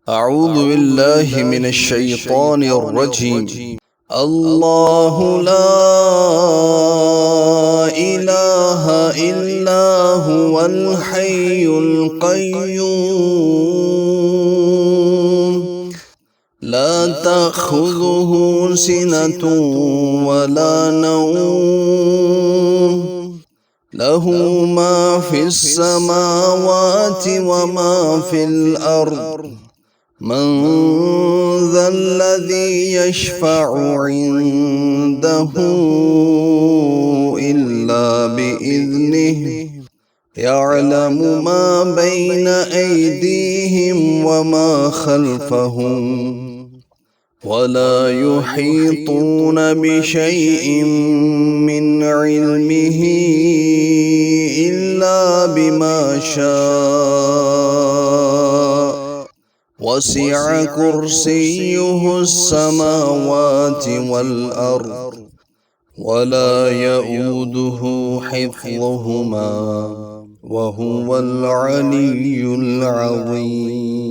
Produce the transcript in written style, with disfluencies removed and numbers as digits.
أعوذ بالله من الشيطان الرجيم. الله لا إله إلا هو الحي القيوم لا تأخذه سنة ولا نوم له ما في السماوات وما في الأرض من ذا الذي يشفع عنده إلا بإذنه يعلم ما بين أيديهم وما خلفهم ولا يحيطون بشيء من علمه إلا بما شاء وسع كرسيه السماوات والأرض ولا يؤوده حفظهما وهو العلي العظيم.